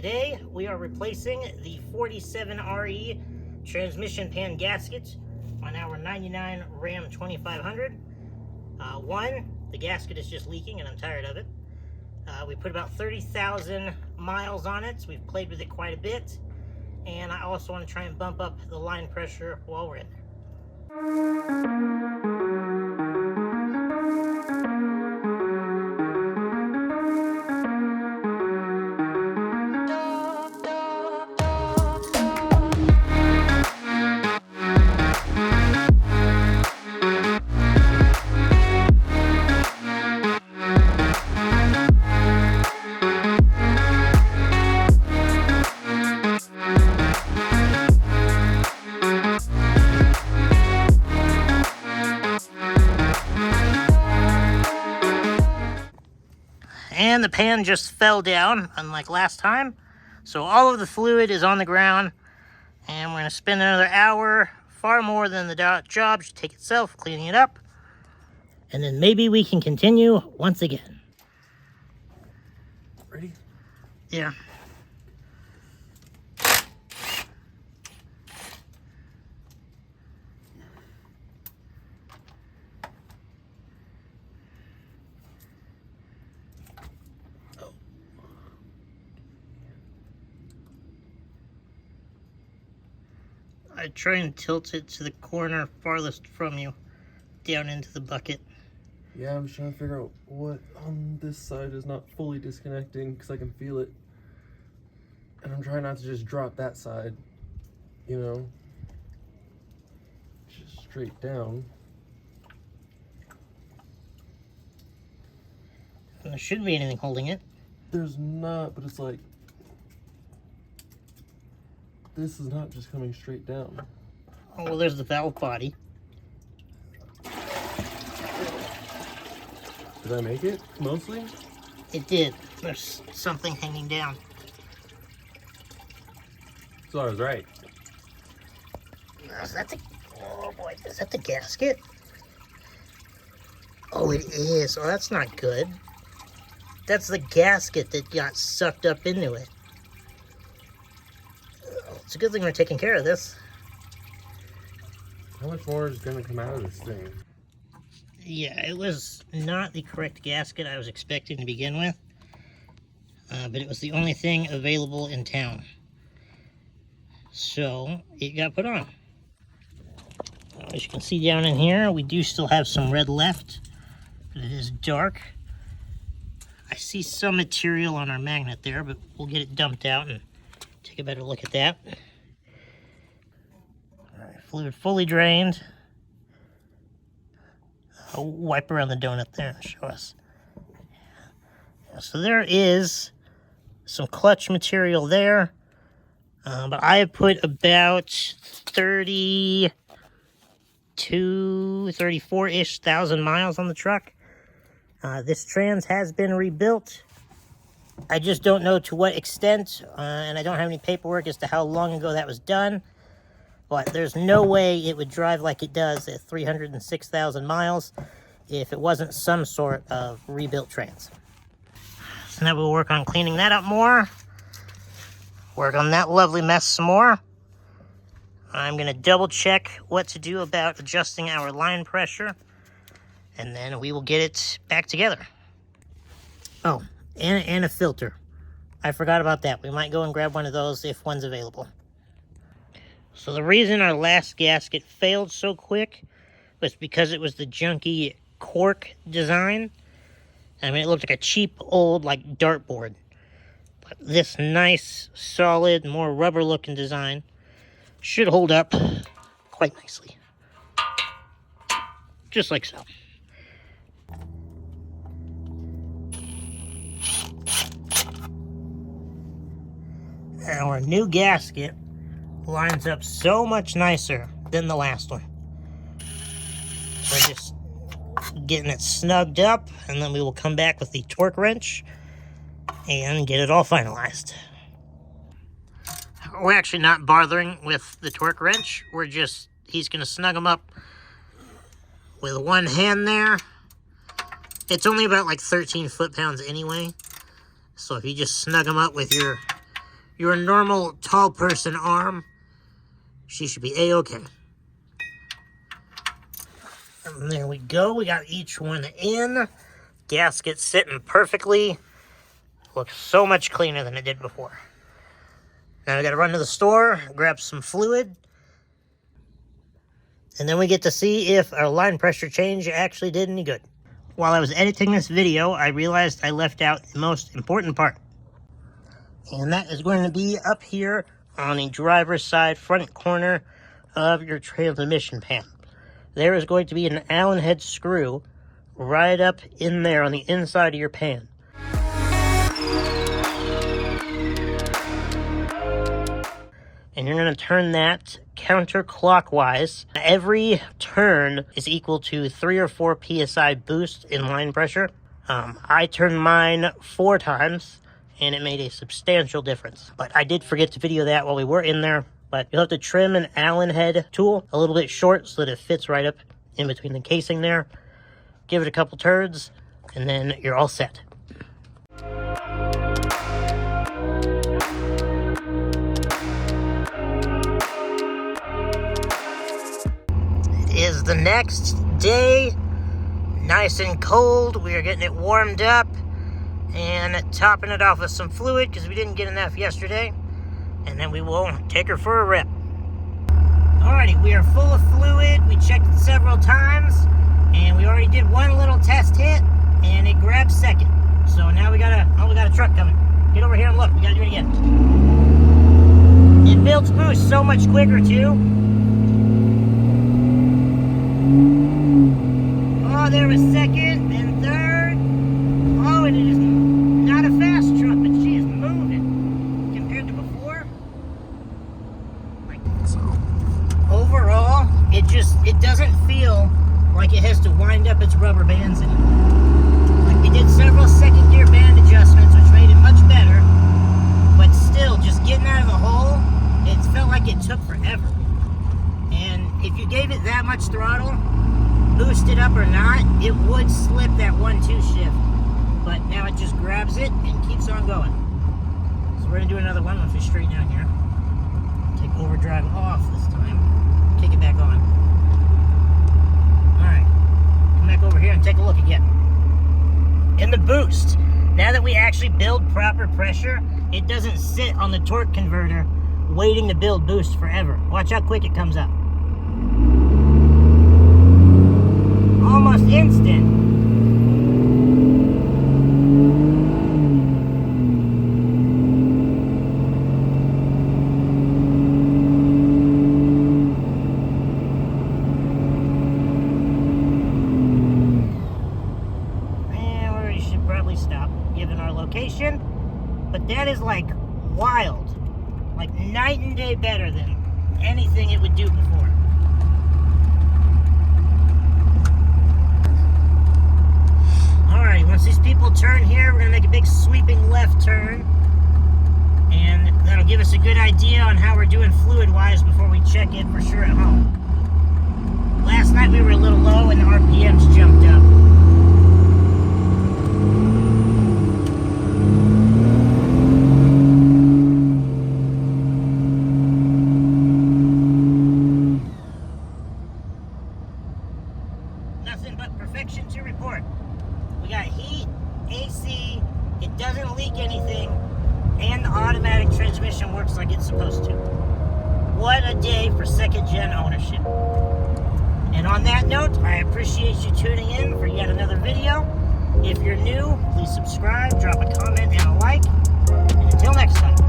Today we are replacing the 47RE transmission pan gasket on our 99 Ram 2500. The gasket is just leaking and I'm tired of it. We put about 30,000 miles on it, so we've played with it quite a bit. And I also want to try and bump up the line pressure while we're in there. And the pan just fell down, unlike last time. So all of the fluid is on the ground, and we're going to spend another hour, far more than the job should take itself, cleaning it up. And then maybe we can continue once again. Ready? Yeah. I try and tilt it to the corner farthest from you, down into the bucket. Yeah, I'm just trying to figure out what on this side is not fully disconnecting because I can feel it. And I'm trying not to just drop that side, you know, just straight down. And there shouldn't be anything holding it. There's not, but it's like, this is not just coming straight down. Oh, well, there's the valve body. Did I make it, mostly? It did. There's something hanging down. So I was right. Is that the... Oh, boy. Is that the gasket? Oh, it is. Oh, that's not good. That's the gasket that got sucked up into it. It's a good thing we're taking care of this. How much more is going to come out of this thing? Yeah, it was not the correct gasket I was expecting to begin with. But it was the only thing available in town. So, it got put on. As you can see down in here, we do still have some red left. But it is dark. I see some material on our magnet there, but we'll get it dumped out and take a better look at that. All right, fluid fully drained. I'll wipe around the donut there and show us. Yeah, so there is some clutch material there, but I have put about 34-ish thousand miles on the truck. This trans has been rebuilt. I just don't know to what extent, and I don't have any paperwork as to how long ago that was done. But there's no way it would drive like it does at 306,000 miles if it wasn't some sort of rebuilt trans. So now we'll work on cleaning that up more. Work on that lovely mess some more. I'm going to double check what to do about adjusting our line pressure. And then we will get it back together. Oh, and a filter. I forgot about that. We might go and grab one of those if one's available. So the reason our last gasket failed so quick was because it was the junky cork design. I mean, it looked like a cheap old like dartboard. But this nice, solid, more rubber-looking design should hold up quite nicely. Just like so. Our new gasket lines up so much nicer than the last one. We're just getting it snugged up, and then we will come back with the torque wrench and get it all finalized. We're actually not bothering with the torque wrench. He's going to snug them up with one hand there. It's only about like 13 foot-pounds anyway. So if you just snug them up with your your normal tall person arm, she should be A-okay. And there we go. We got each one in. Gasket sitting perfectly. Looks so much cleaner than it did before. Now we got to run to the store, grab some fluid, and then we get to see if our line pressure change actually did any good. While I was editing this video, I realized I left out the most important part. And that is going to be up here on the driver's side front corner of your transmission pan. There is going to be an Allen head screw right up in there on the inside of your pan. And you're going to turn that counterclockwise. Every turn is equal to 3 or 4 psi boost in line pressure. I turned mine 4 times, and it made a substantial difference. But I did forget to video that while we were in there. But you'll have to trim an Allen head tool a little bit short so that it fits right up in between the casing there. Give it a couple turns, and then you're all set. It is the next day. Nice and cold. We are getting it warmed up and topping it off with some fluid because we didn't get enough yesterday. And then we will take her for a rip. Alrighty, we are full of fluid. We checked it several times, and we already did one little test hit, and it grabbed second. So now we got a truck coming. Get over here and look. We gotta do it again. It builds boost so much quicker too. Oh, there was second, then third. Oh, and it is not a fast truck, but she is moving compared to before. Overall, it doesn't feel like it has to wind up its rubber bands anymore. Like, we did several second gear band adjustments, which made it much better, but still, just getting out of the hole, it felt like it took forever. And if you gave it that much throttle, boosted up or not, it would slip that 1-2 shift. But now it just grabs it and keeps on going. So we're gonna do another one once we straighten out here. Take overdrive off this time. Kick it back on. Alright. Come back over here and take a look again. In the boost, now that we actually build proper pressure, it doesn't sit on the torque converter waiting to build boost forever. Watch how quick it comes up. Almost instant. But that is like wild, like night and day better than anything it would do before. Alright, once these people turn here, we're gonna make a big sweeping left turn, and that'll give us a good idea on how we're doing fluid wise before we check it for sure at home. Last night we were a little low and the RPMs jumped up. Nothing but perfection to report. We got heat, AC, it doesn't leak anything, and the automatic transmission works like it's supposed to. What a day for second gen ownership. And on that note, I appreciate you tuning in for yet another video. If you're new, please subscribe, drop a comment and a like, and until next time.